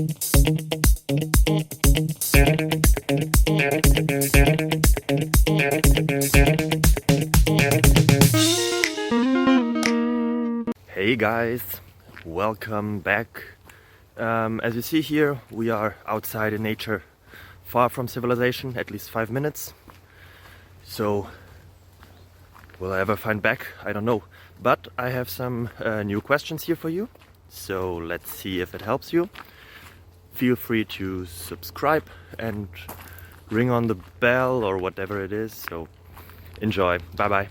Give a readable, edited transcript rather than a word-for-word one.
Hey guys, welcome back. As you see here, we are outside in nature, far from civilization, at least 5 minutes. So, will I ever find back? I don't know. But I have some new questions here for you. So let's see if it helps you. Feel free to subscribe and ring on the bell or whatever it is. So enjoy. Bye bye.